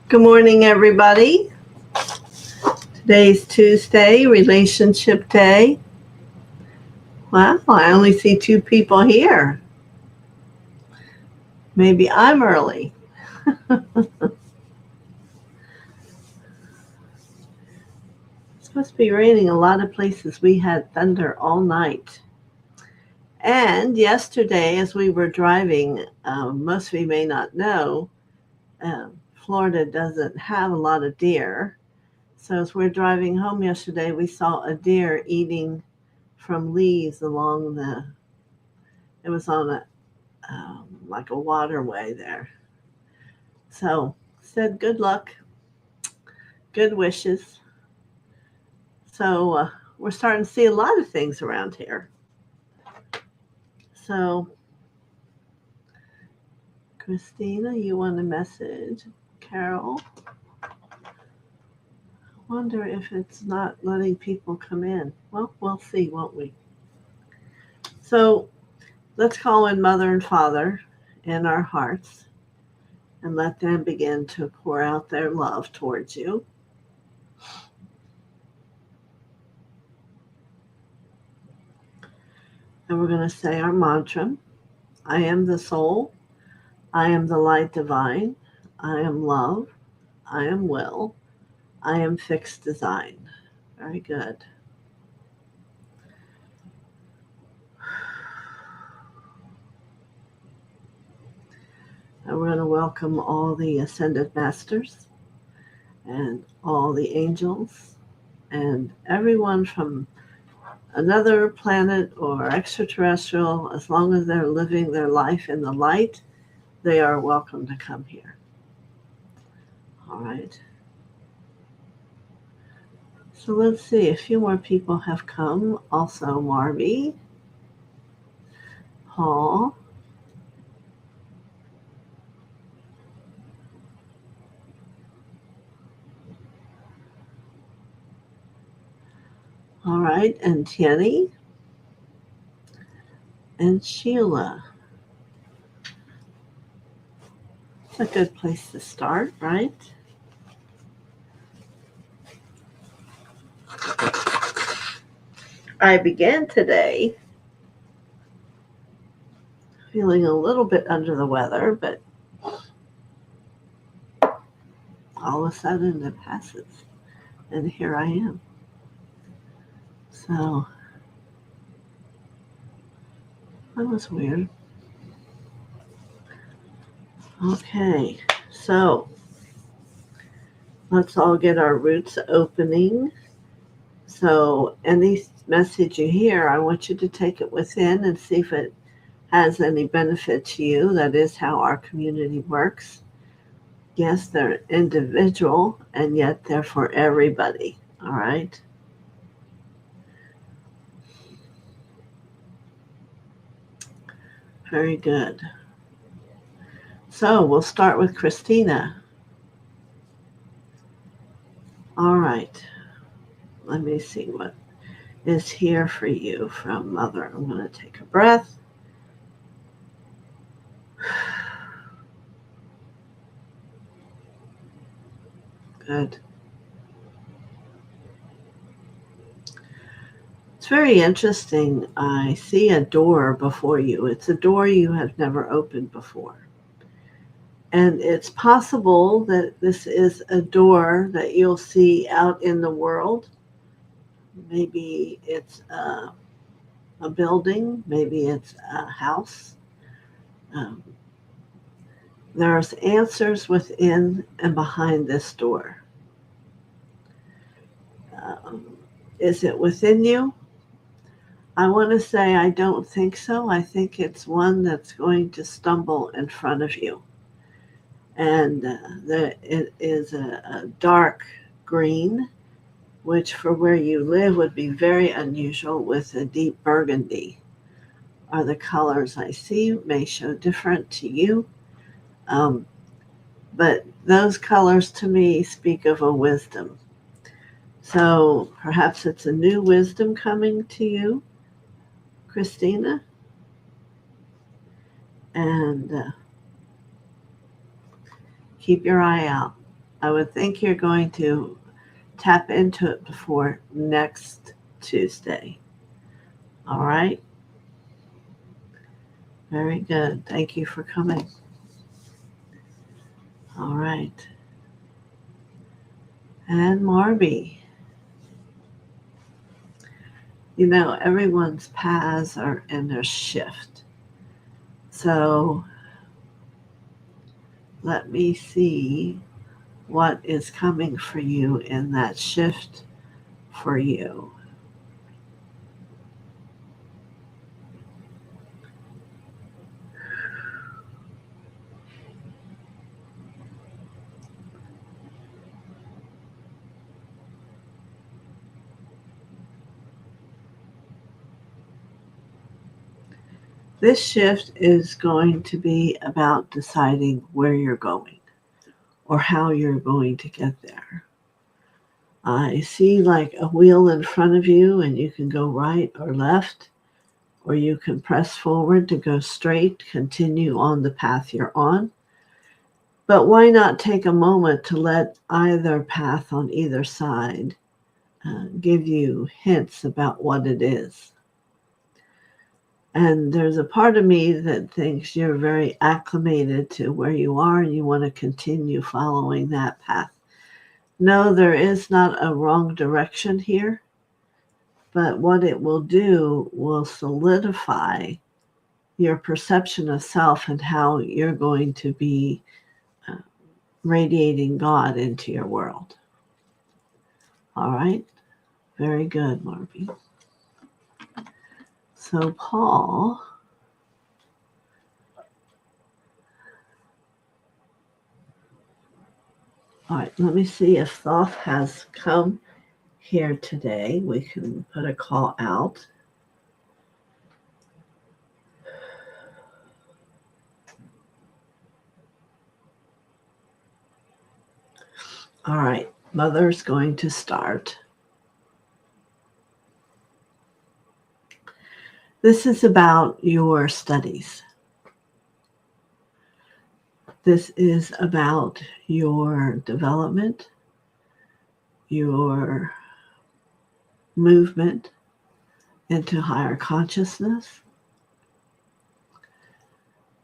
Good morning, everybody. Today's Tuesday, Relationship Day. Wow, I only see two people here. Maybe I'm early. It's supposed to be raining a lot of places. We had thunder all night. And yesterday, as we were driving, most of you may not know, Florida doesn't have a lot of deer. So as we're driving home yesterday, we saw a deer eating from leaves it was on like a waterway there. So said good luck, good wishes. So we're starting to see a lot of things around here. So Christina, you want a message? Carol, wonder if it's not letting people come in. Well, we'll see, won't we? So let's call in Mother and Father in our hearts and let them begin to pour out their love towards you. And we're going to say our mantra. I am the soul. I am the light divine. I am love. I am will. I am fixed design. Very good. And we're going to welcome all the ascended masters and all the angels and everyone from another planet or extraterrestrial. As long as they're living their life in the light, they are welcome to come here. All right. So let's see, a few more people have come. Also, Marby, Paul. All right, and Tierney and Sheila. It's a good place to start, right? I began today feeling a little bit under the weather, but all of a sudden it passes, and here I am. So that was weird. Okay, so let's all get our roots opening. So any message you hear, I want you to take it within and see if it has any benefit to you. That is how our community works. Yes, they're individual, and yet they're for everybody. All right. Very good. So we'll start with Christina. All right. Let me see what is here for you from Mother. I'm going to take a breath. Good. It's very interesting. I see a door before you. It's a door you have never opened before. And it's possible that this is a door that you'll see out in the world. Maybe it's a building. Maybe it's a house. There's answers within and behind this door. Is it within you? I want to say I don't think so. I think it's one that's going to stumble in front of you. And it is a dark green, which for where you live would be very unusual, with a deep burgundy. Are the colors I see, may show different to you. But those colors to me speak of a wisdom. So perhaps it's a new wisdom coming to you, Christina. And keep your eye out. I would think you're going to tap into it before next Tuesday. All right? Very good. Thank you for coming. All right. And Marby. You know, everyone's paths are in their shift. So let me see what is coming for you in that shift for you. This shift is going to be about deciding where you're going or how you're going to get there. I see like a wheel in front of you, and you can go right or left, or you can press forward to go straight, continue on the path you're on. But why not take a moment to let either path on either side give you hints about what it is? And there's a part of me that thinks you're very acclimated to where you are and you want to continue following that path. No, there is not a wrong direction here, but what it will do will solidify your perception of self and how you're going to be uh, radiating God into your world. All right? Very good, Marby. So, Paul, all right, let me see if Thoth has come here today. We can put a call out. All right, Mother's going to start. This is about your studies. This is about your development, your movement into higher consciousness.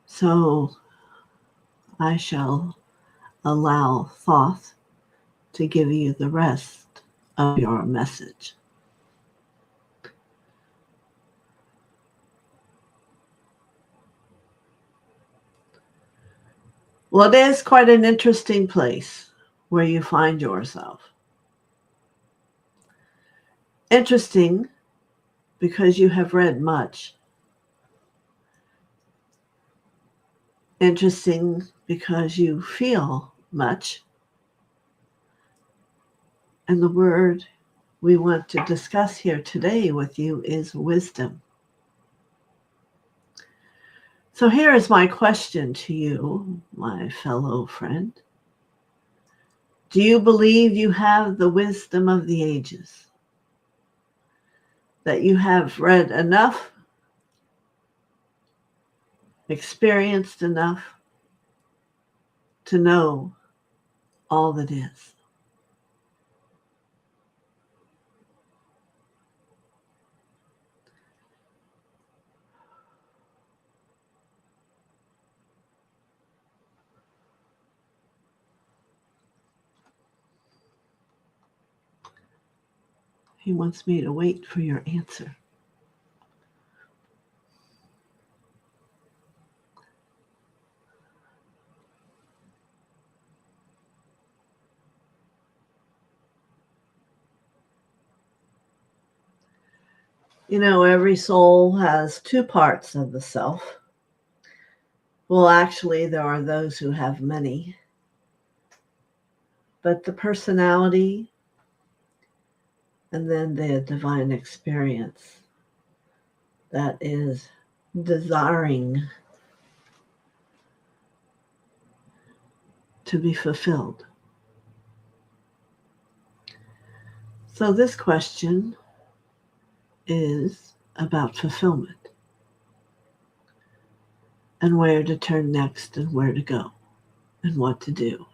So I shall allow Thoth to give you the rest of your message. Well, it is quite an interesting place where you find yourself. Interesting because you have read much. Interesting because you feel much. And the word we want to discuss here today with you is wisdom. So here is my question to you, my fellow friend. Do you believe you have the wisdom of the ages? That you have read enough, experienced enough to know all that is? He wants me to wait for your answer. You know, every soul has two parts of the self. Well, actually, there are those who have many. But the personality and then the divine experience that is desiring to be fulfilled. So this question is about fulfillment and where to turn next and where to go and what to do.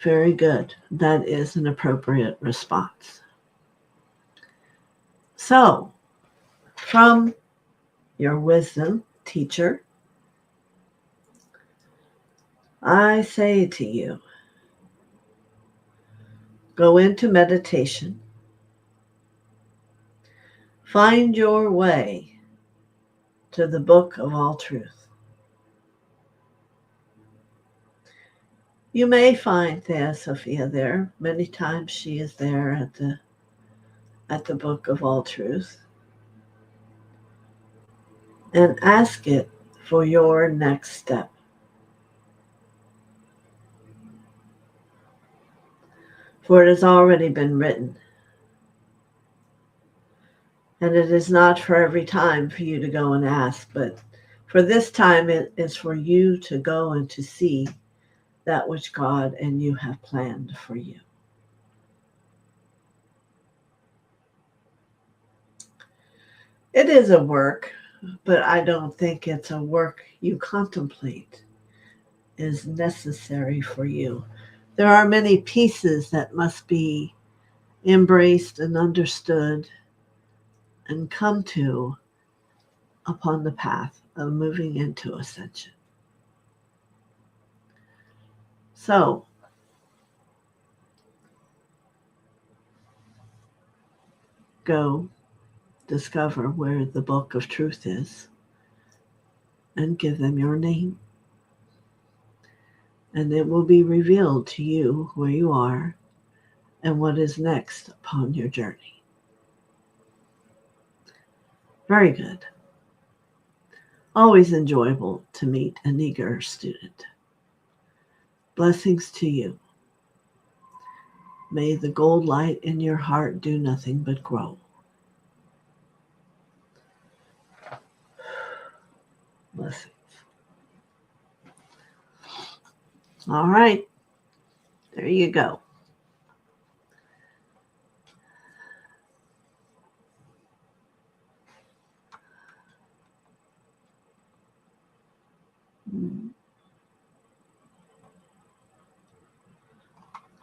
Very good. That is an appropriate response. So, from your wisdom teacher, I say to you, go into meditation. Find your way to the book of all truth. You may find TheoSophia there. Many times she is there at the book of all truth. And ask it for your next step. For it has already been written. And it is not for every time for you to go and ask, but for this time it is for you to go and to see that which God and you have planned for you. It is a work, but I don't think it's a work you contemplate is necessary for you. There are many pieces that must be embraced and understood and come to upon the path of moving into ascension. So, go discover where the book of truth is and give them your name. And it will be revealed to you where you are and what is next upon your journey. Very good. Always enjoyable to meet an eager student. Blessings to you. May the gold light in your heart do nothing but grow. Blessings. All right. There you go.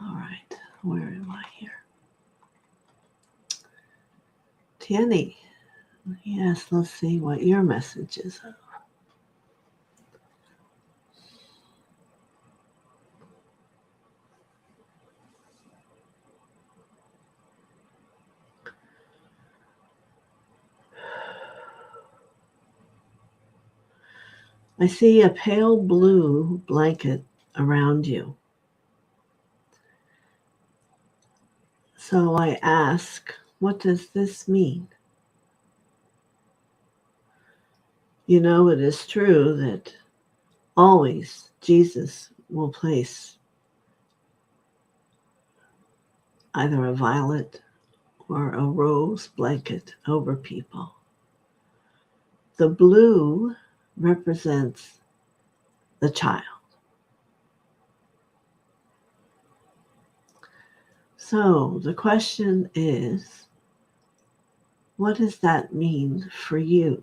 All right. Where am I here? Tierney. Yes, let's see what your message is. I see a pale blue blanket around you. So I ask, what does this mean? You know, it is true that always Jesus will place either a violet or a rose blanket over people. The blue represents the child. So the question is, what does that mean for you?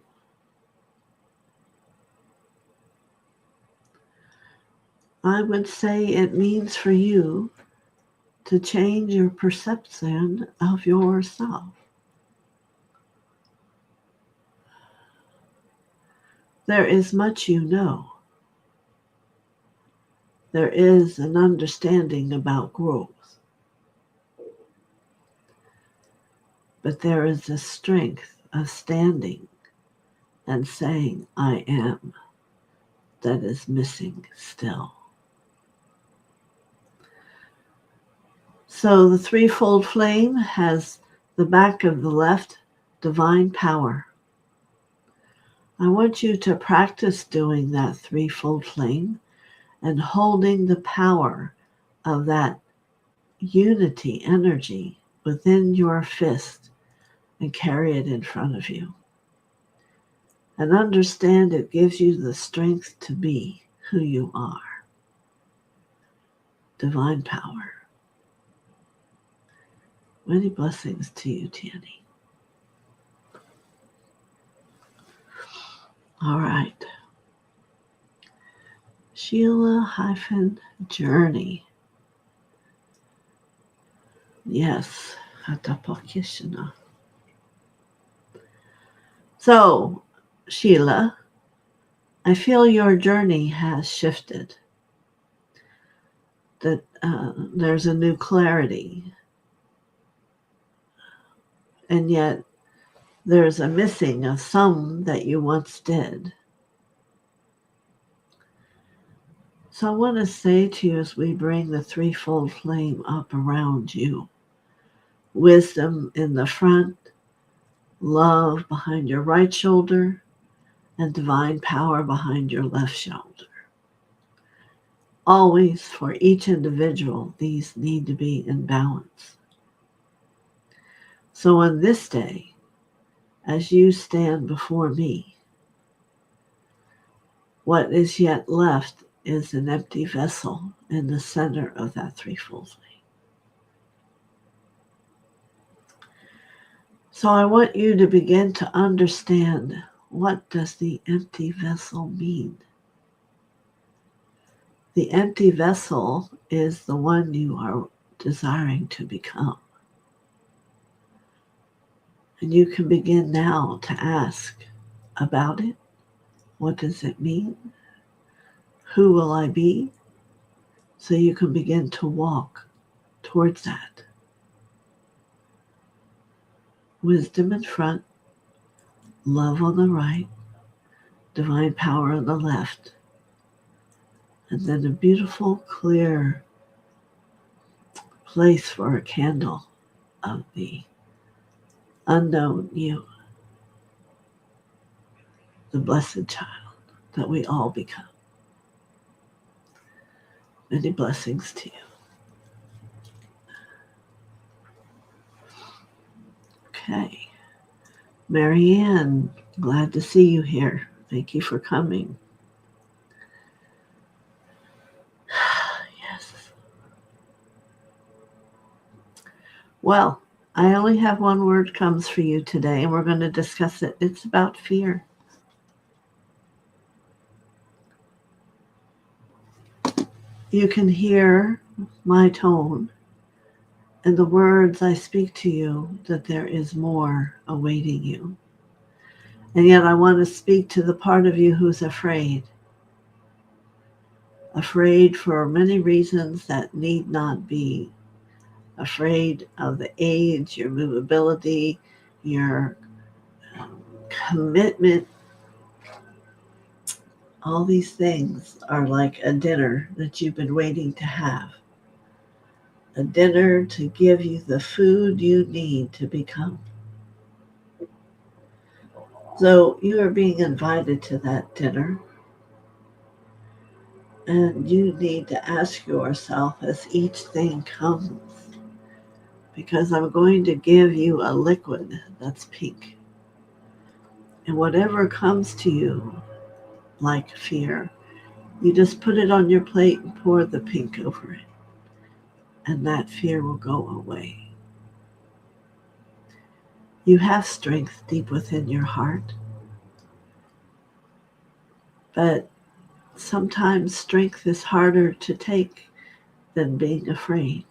I would say it means for you to change your perception of yourself. There is much you know. There is an understanding about growth. But there is a strength of standing and saying, I am, that is missing still. So the threefold flame has the back of the left, divine power. I want you to practice doing that threefold flame and holding the power of that unity energy within your fist and carry it in front of you. And understand it gives you the strength to be who you are. Divine power. Many blessings to you, Tierney. All right. Sheila-Journey. Yes, Hatapakishana. So, Sheila, I feel your journey has shifted. That there's a new clarity, and yet there's a missing of some that you once did. So I want to say to you as we bring the threefold flame up around you, wisdom in the front, love behind your right shoulder, and divine power behind your left shoulder. Always for each individual, these need to be in balance. So on this day, as you stand before me, what is yet left is an empty vessel in the center of that threefold flame. So I want you to begin to understand, what does the empty vessel mean? The empty vessel is the one you are desiring to become. And you can begin now to ask about it. What does it mean? Who will I be? So you can begin to walk towards that. Wisdom in front, love on the right, divine power on the left, and then a beautiful, clear place for a candle of the unknown you, the blessed child that we all become. Many blessings to you. Okay. Marianne, glad to see you here. Thank you for coming. Yes. Well, I only have one word comes for you today, and we're going to discuss it. It's about fear. You can hear my tone and the words I speak to you, that there is more awaiting you. And yet I want to speak to the part of you who's afraid. Afraid for many reasons that need not be. Afraid of the age, your movability, your commitment. All these things are like a dinner that you've been waiting to have. A dinner to give you the food you need to become. So you are being invited to that dinner. And you need to ask yourself as each thing comes, because I'm going to give you a liquid that's pink. And whatever comes to you like fear, you just put it on your plate and pour the pink over it. And that fear will go away. You have strength deep within your heart. But sometimes strength is harder to take than being afraid.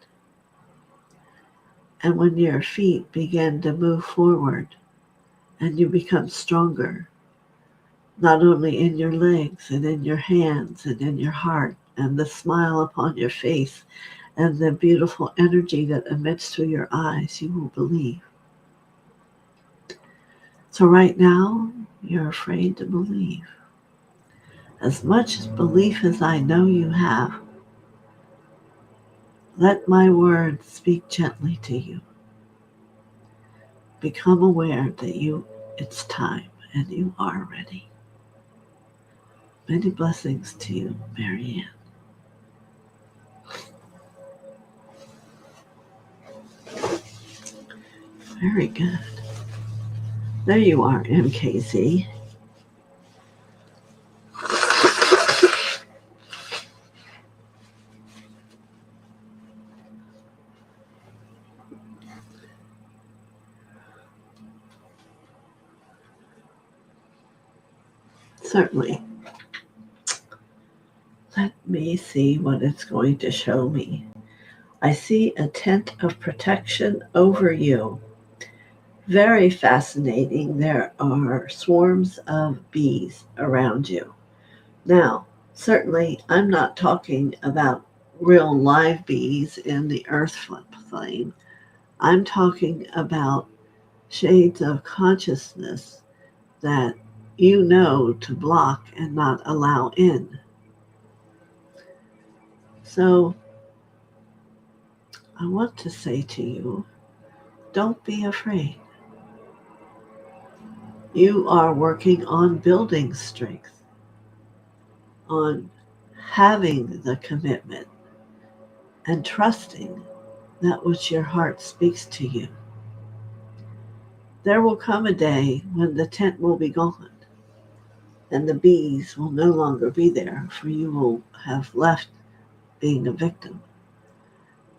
And when your feet begin to move forward and you become stronger, not only in your legs and in your hands and in your heart and the smile upon your face and the beautiful energy that emits through your eyes, you will believe. So right now, you're afraid to believe. As much belief as I know you have, let my words speak gently to you. Become aware that it's time and you are ready. Many blessings to you, Marianne. Very good. There you are, MKZ. Certainly. Let me see what it's going to show me. I see a tent of protection over you. Very fascinating. There are swarms of bees around you. Now, certainly, I'm not talking about real live bees in the earth flame. I'm talking about shades of consciousness that you know to block and not allow in. So, I want to say to you, don't be afraid. You are working on building strength, on having the commitment, and trusting that which your heart speaks to you. There will come a day when the tent will be gone and the bees will no longer be there, for you will have left being a victim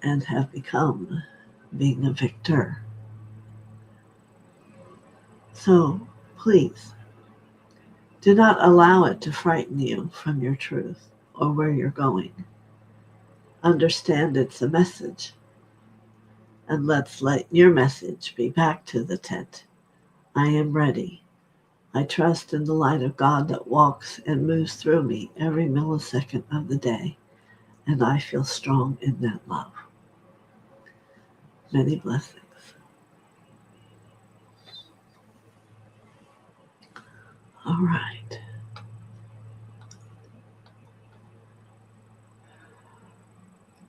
and have become being a victor. So please, do not allow it to frighten you from your truth or where you're going. Understand it's a message, and let's let your message be back to the tent. I am ready. I trust in the light of God that walks and moves through me every millisecond of the day, and I feel strong in that love. Many blessings. All right.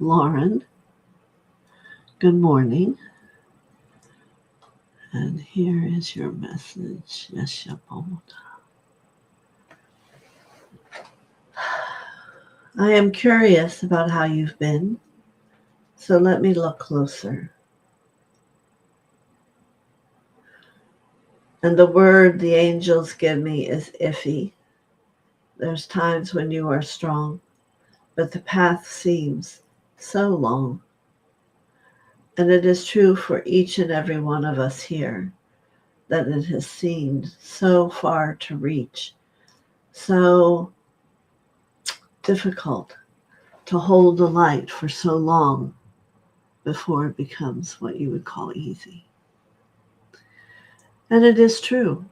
Lauren, good morning. And here is your message. I am curious about how you've been, so let me look closer. And the word the angels give me is iffy. There's times when you are strong, but the path seems so long. And it is true for each and every one of us here that it has seemed so far to reach, so difficult to hold the light for so long before it becomes what you would call easy. And it is true.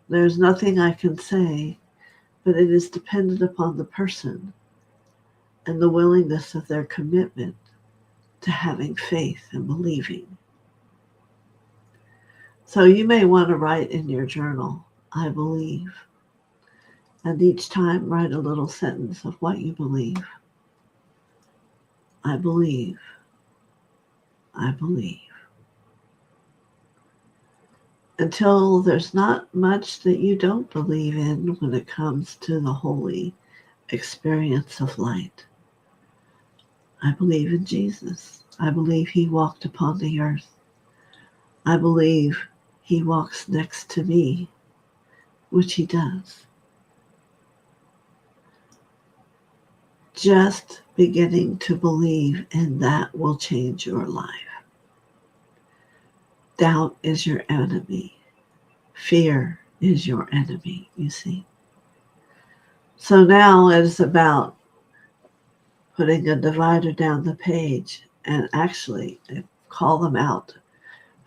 There's nothing I can say, but it is dependent upon the person and the willingness of their commitment to having faith and believing. So you may want to write in your journal, I believe. And each time write a little sentence of what you believe. I believe. I believe. Until there's not much that you don't believe in when it comes to the holy experience of light. I believe in Jesus. I believe he walked upon the earth. I believe he walks next to me, which he does. Just beginning to believe in that will change your life. Doubt is your enemy. Fear is your enemy, you see. So now it's about putting a divider down the page and actually call them out.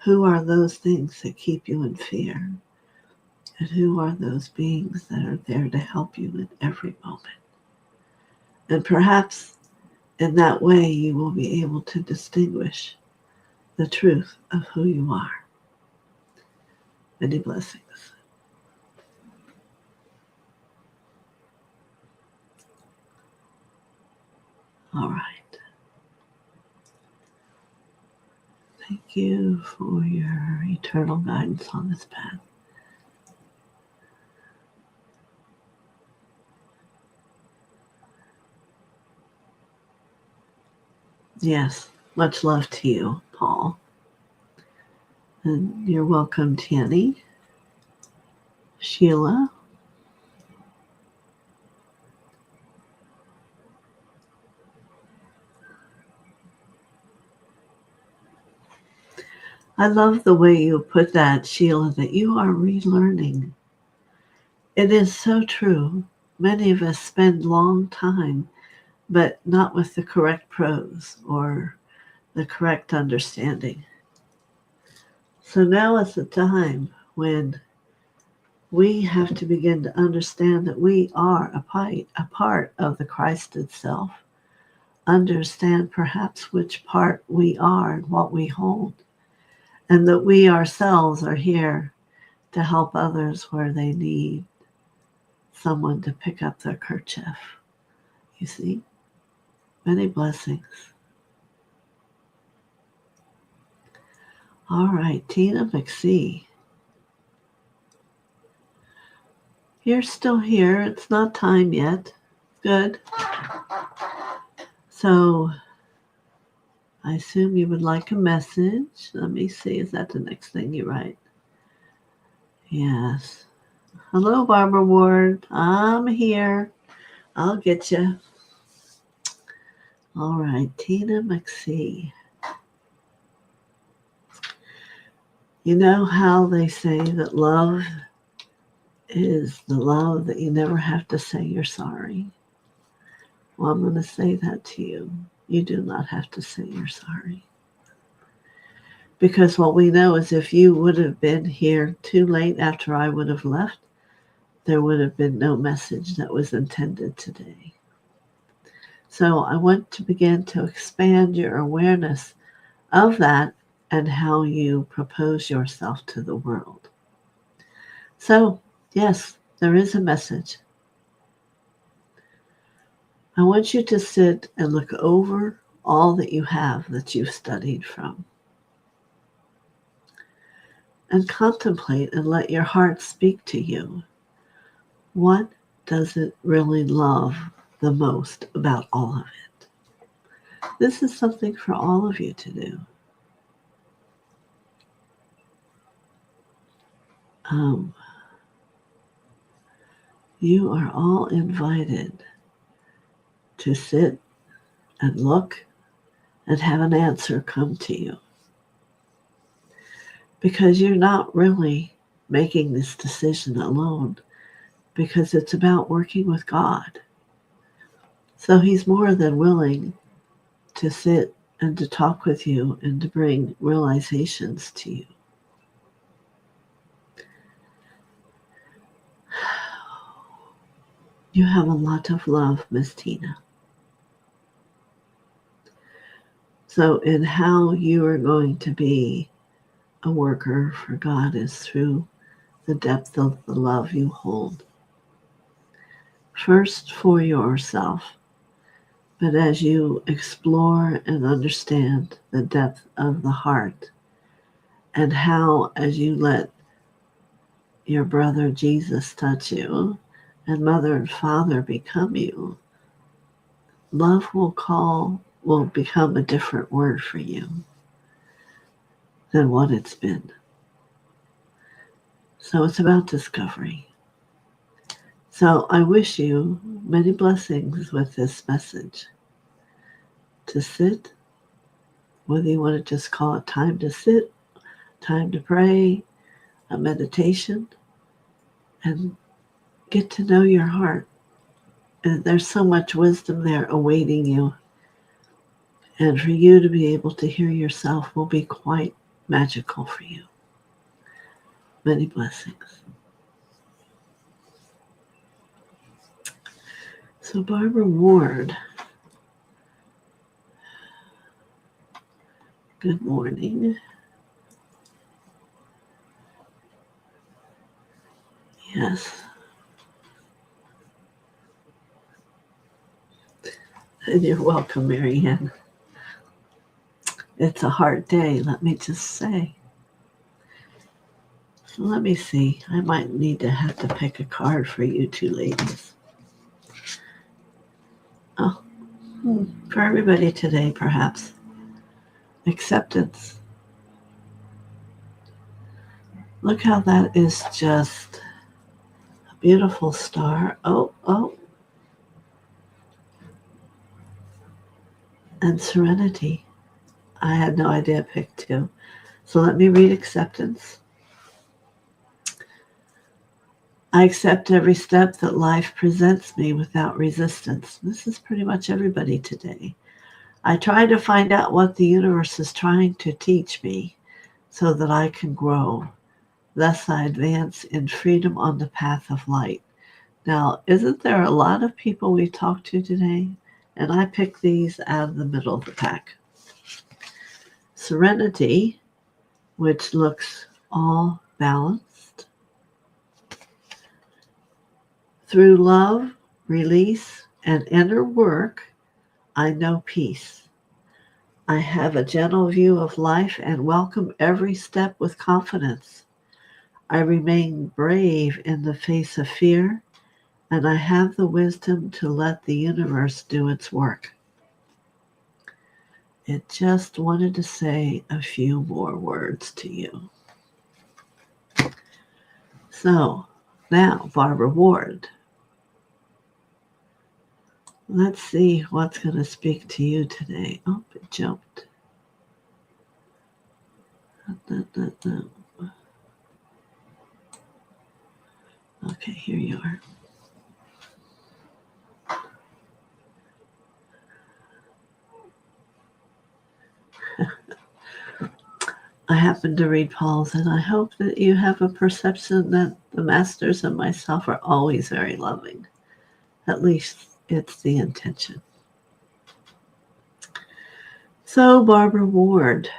Who are those things that keep you in fear? And who are those beings that are there to help you in every moment? And perhaps in that way you will be able to distinguish the truth of who you are. Many blessings. All right. Thank you for your eternal guidance on this path. Yes, much love to you, Paul. And you're welcome, Tierney. Sheila. I love the way you put that, Sheila, that you are relearning. It is so true. Many of us spend long time, but not with the correct prose or the correct understanding. So now is the time when we have to begin to understand that we are a part of the Christ itself. Understand perhaps which part we are and what we hold, and that we ourselves are here to help others where they need someone to pick up their kerchief. You see? Many blessings. All right, Tina McSee. You're still here. It's not time yet. Good. So I assume you would like a message. Let me see. Is that the next thing you write? Yes. Hello, Barbara Ward. I'm here. I'll get you. All right, Tina McSee. You know how they say that love is the love that you never have to say you're sorry? Well, I'm going to say that to you. You do not have to say you're sorry. Because what we know is if you would have been here too late after I would have left, there would have been no message that was intended today. So I want to begin to expand your awareness of that and how you propose yourself to the world. So, yes, there is a message. I want you to sit and look over all that you have that you've studied from. And contemplate and let your heart speak to you. What does it really love the most about all of it? This is something for all of you to do. You are all invited to sit and look and have an answer come to you. Because you're not really making this decision alone, because it's about working with God. So he's more than willing to sit and to talk with you and to bring realizations to you. You have a lot of love, Miss Tina. So in how you are going to be a worker for God is through the depth of the love you hold. First for yourself, but as you explore and understand the depth of the heart and how as you let your brother Jesus touch you and mother and father become you, love will become a different word for you than what it's been. So it's about discovery. So I wish you many blessings with this message. To sit, whether you want to just call it time to sit, time to pray, a meditation, and get to know your heart. And there's so much wisdom there awaiting you. And for you to be able to hear yourself will be quite magical for you. Many blessings. So Barbara Ward, good morning. Yes. And you're welcome, Marianne. It's a hard day, let me just say. So let me see. I might have to pick a card for you two ladies. Oh, for everybody today, perhaps. Acceptance. Look how that is just a beautiful star. Oh. And serenity. I had no idea I picked two. So let me read acceptance. I accept every step that life presents me without resistance. This is pretty much everybody today. I try to find out what the universe is trying to teach me so that I can grow. Thus, I advance in freedom on the path of light. Now, isn't there a lot of people we talked to today? And I picked these out of the middle of the pack. Serenity, which looks all balanced. Through love, release, and inner work, I know peace. I have a gentle view of life and welcome every step with confidence. I remain brave in the face of fear, and I have the wisdom to let the universe do its work. It just wanted to say a few more words to you. So, now, Barbara Ward. Let's see what's going to speak to you today. Oh, it jumped. Okay, here you are. I happen to read Paul's, and I hope that you have a perception that the masters and myself are always very loving. At least it's the intention. So, Barbara Ward,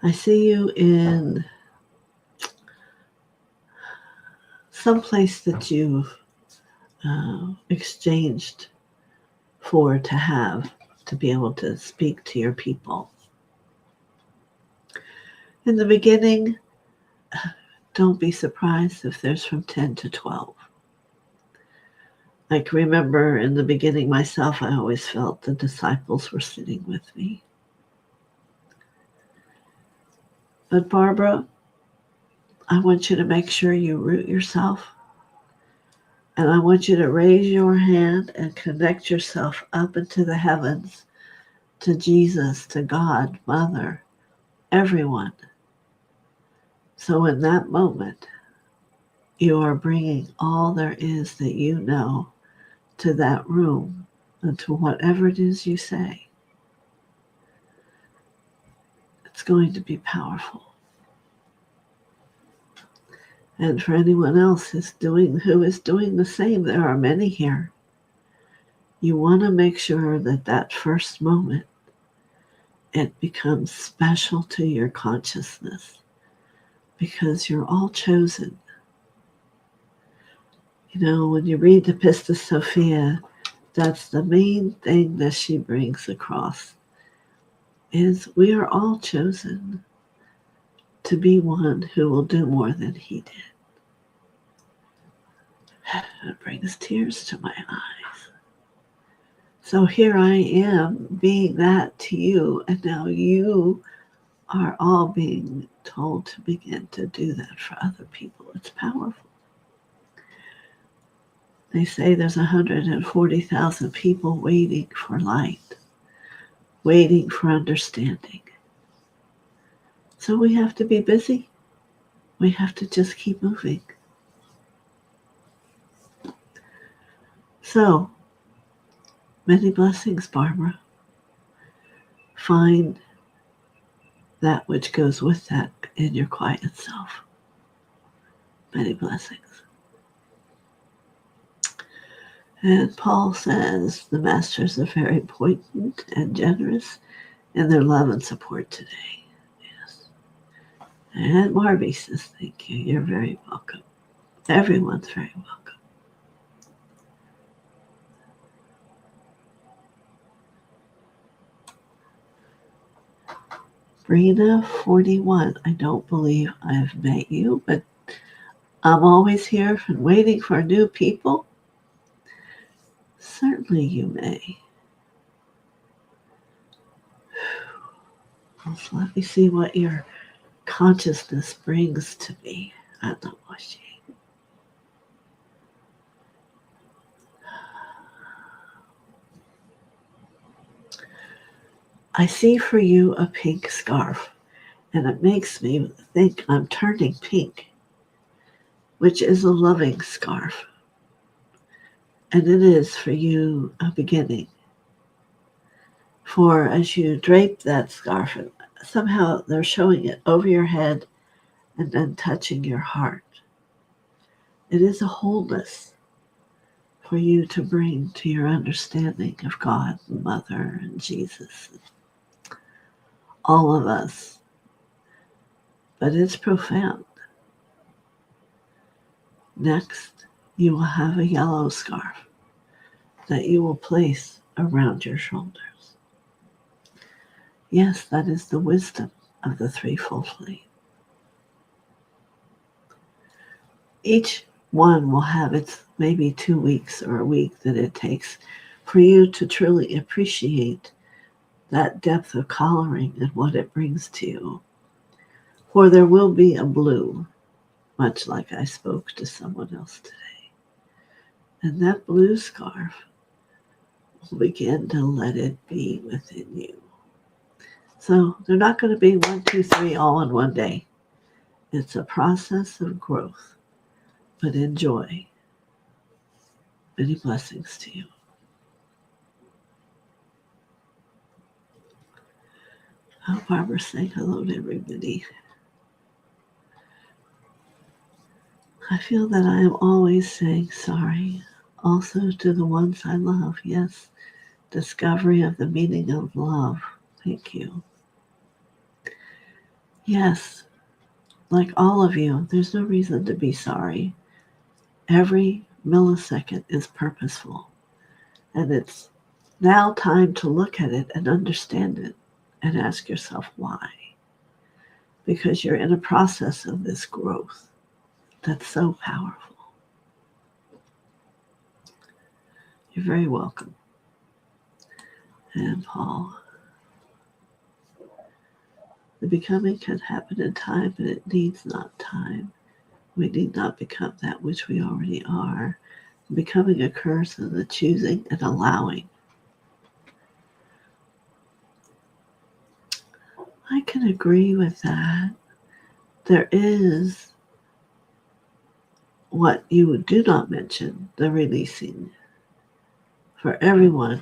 I see you in some place that you've exchanged for to have to be able to speak to your people. In the beginning, don't be surprised if there's from 10 to 12. I can remember in the beginning myself, I always felt the disciples were sitting with me. But Barbara, I want you to make sure you root yourself. And I want you to raise your hand and connect yourself up into the heavens to Jesus, to God, Mother, everyone. So in that moment, you are bringing all there is that you know to that room and to whatever it is you say. It's going to be powerful. And for anyone else who is doing the same, there are many here. You want to make sure that that first moment, it becomes special to your consciousness because you're all chosen. You know, when you read the TheoSophia, that's the main thing that she brings across, is we are all chosen to be one who will do more than he did. It brings tears to my eyes. So here I am being that to you, and now you are all being told to begin to do that for other people. It's powerful. They say there's 140,000 people waiting for light, waiting for understanding. So we have to be busy. We have to just keep moving. So, many blessings, Barbara. Find that which goes with that in your quiet self. Many blessings. And Paul says the masters are very poignant and generous in their love and support today. Yes. And Marby says thank you. You're very welcome. Everyone's very welcome. Brina 41. I don't believe I've met you, but I'm always here and waiting for new people. Certainly you may. So let me see what your consciousness brings to me. I see for you a pink scarf, and it makes me think I'm turning pink, which is a loving scarf. And it is for you a beginning. For as you drape that scarf, somehow they're showing it over your head and then touching your heart. It is a wholeness for you to bring to your understanding of God and Mother and Jesus, and all of us. But it's profound. Next, you will have a yellow scarf that you will place around your shoulders. Yes, that is the wisdom of the threefold flame. Each one will have its maybe 2 weeks or a week that it takes for you to truly appreciate that depth of coloring and what it brings to you. For there will be a blue, much like I spoke to someone else today. And that blue scarf will begin to let it be within you. So they're not going to be 1, 2, 3 all in one day. It's a process of growth, but enjoy. Many blessings to you. Oh, Barbara saying hello to everybody. I feel that I am always saying sorry, also to the ones I love. Yes, discovery of the meaning of love. Thank you. Yes, like all of you, there's no reason to be sorry. Every millisecond is purposeful, and it's now time to look at it and understand it and ask yourself why. Because you're in a process of this growth that's so powerful. You're very welcome. And Paul, the becoming can happen in time, but it needs not time. We need not become that which we already are. Becoming occurs in the choosing and allowing. I can agree with that. There is what you do not mention, the releasing. For everyone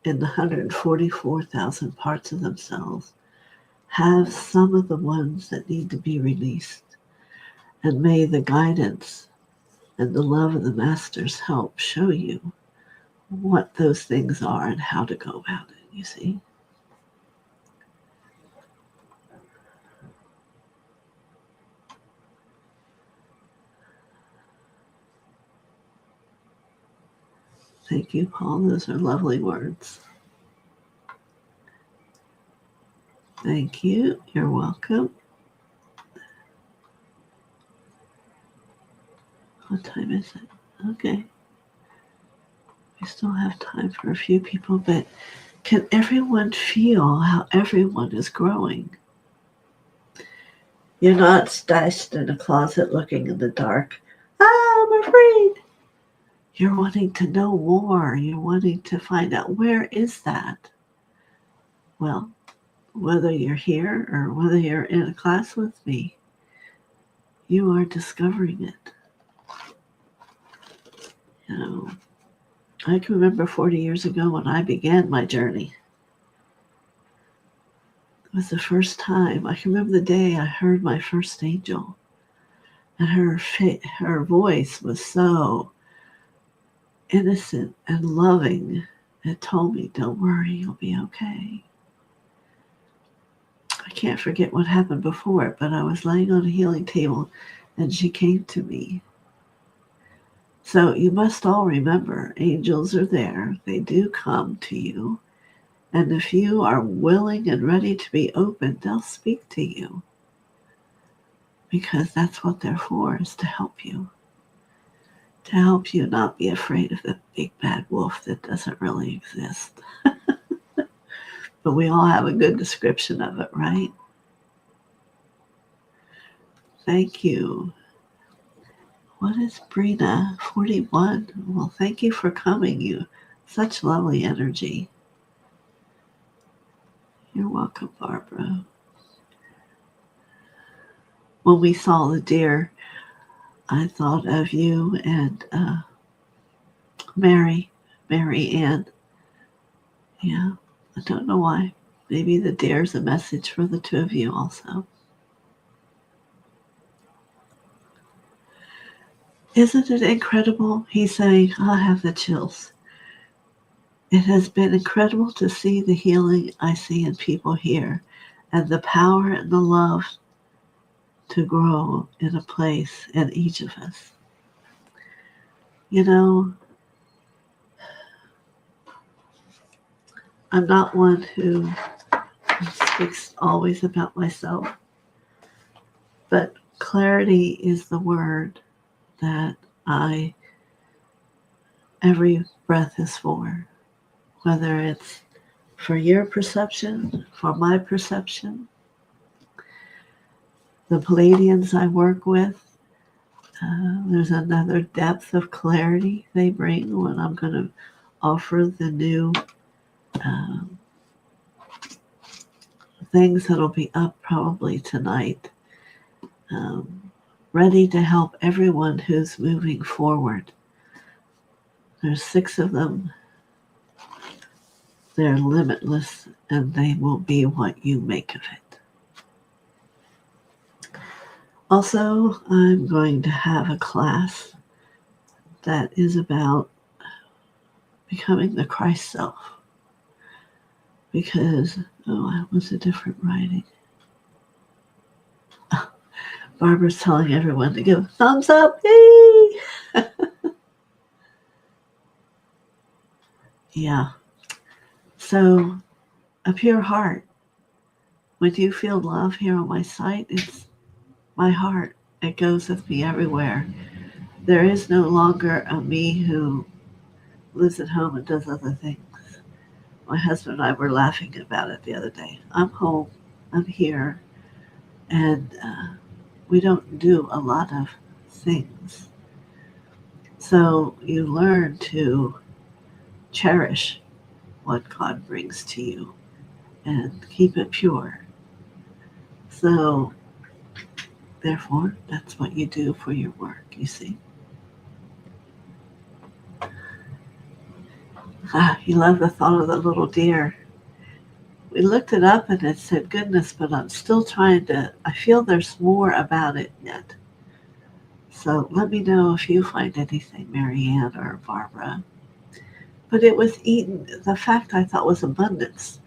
in the 144,000 parts of themselves have some of the ones that need to be released. And may the guidance and the love of the masters help show you what those things are and how to go about it, you see? Thank you, Paul. Those are lovely words. Thank you. You're welcome. What time is it? Okay. We still have time for a few people, but can everyone feel how everyone is growing? You're not stashed in a closet looking in the dark. I'm afraid. You're wanting to know more. You're wanting to find out, where is that? Well, whether you're here or whether you're in a class with me, you are discovering it. You know, I can remember 40 years ago when I began my journey. It was the first time. I can remember the day I heard my first angel. And her voice was so innocent and loving. It told me, don't worry, you'll be okay. I can't forget what happened before it, but I was laying on a healing table and she came to me. So you must all remember, angels are there. They do come to you. And if you are willing and ready to be open, they'll speak to you. Because that's what they're for, is to help you. To help you not be afraid of the big bad wolf that doesn't really exist. But we all have a good description of it, right? Thank you. What is Brina? 41. Well, thank you for coming. You such lovely energy. You're welcome, Barbara. When we saw the deer, I thought of you and Mary Ann. Yeah, I don't know why. Maybe the dare's a message for the two of you also. Isn't it incredible? He's saying, I have the chills. It has been incredible to see the healing I see in people here and the power and the love to grow in a place in each of us. You know, I'm not one who speaks always about myself, but clarity is the word that every breath is for, whether it's for your perception, for my perception. The Palladians I work with, there's another depth of clarity they bring when I'm going to offer the new things that'll be up probably tonight, ready to help everyone who's moving forward. There's 6 of them. They're limitless, and they will be what you make of it. Also, I'm going to have a class that is about becoming the Christ self. Because, that was a different writing. Barbara's telling everyone to give a thumbs up. Yay! Yeah. So, a pure heart. When you feel love here on my site, it's my heart. It goes with me everywhere. There is no longer a me who lives at home and does other things. My husband and I were laughing about it the other day. I'm home. I'm here. And we don't do a lot of things. So you learn to cherish what God brings to you and keep it pure. So, therefore, that's what you do for your work, you see. You love the thought of the little deer. We looked it up and it said, goodness, but I'm still I feel there's more about it yet. So let me know if you find anything, Marianne or Barbara. But it was eaten, the fact I thought was abundance,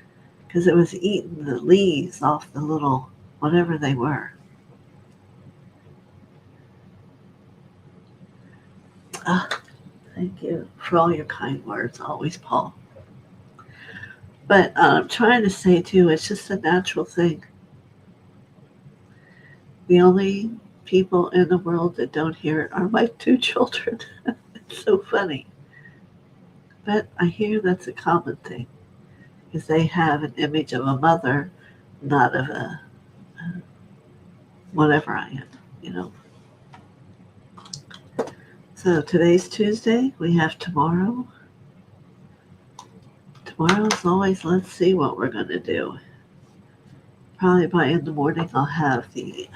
because it was eating the leaves off the little, whatever they were. Thank you for all your kind words, always, Paul. But I'm trying to say, too, it's just a natural thing. The only people in the world that don't hear it are my 2 children. It's so funny. But I hear that's a common thing, because they have an image of a mother, not of a whatever I am, you know. So today's Tuesday. We have tomorrow. Tomorrow, as always, let's see what we're going to do. Probably by in the morning I'll have the,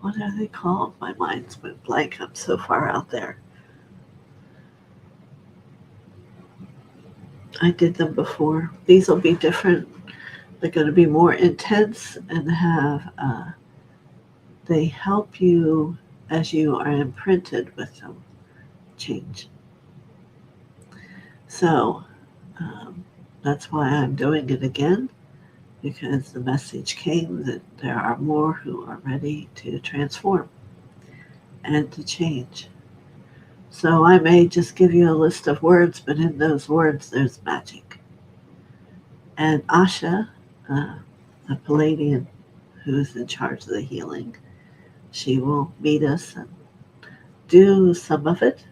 what are they called? My mind's went blank. I'm so far out there. I did them before. These will be different. They're going to be more intense and they help you as you are imprinted with them change. So that's why I'm doing it again, because the message came that there are more who are ready to transform and to change. So I may just give you a list of words, but in those words there's magic. And Asha, the Palladian who's in charge of the healing, she will meet us and do some of it.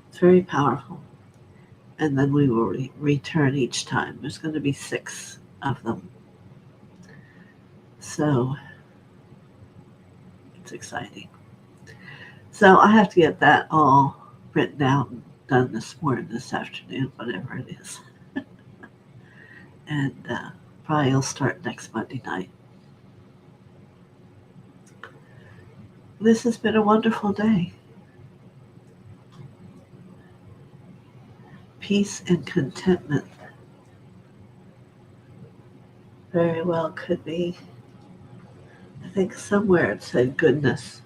It's very powerful. And then we will return each time. There's going to be 6 of them. So it's exciting. So I have to get that all written out and done this afternoon, whatever it is. And probably I'll start next Monday night. This has been a wonderful day. Peace and contentment very well could be. I think somewhere it said goodness.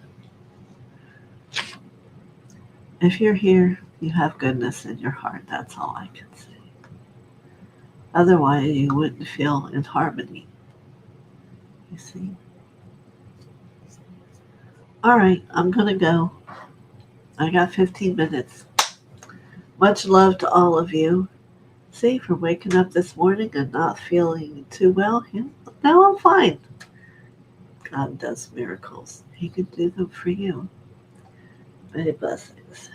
If you're here, you have goodness in your heart. That's all I can say. Otherwise, you wouldn't feel in harmony. You see? All right, I'm going to go. I got 15 minutes. Much love to all of you. See, for waking up this morning and not feeling too well, now I'm fine. God does miracles. He can do them for you. Many blessings.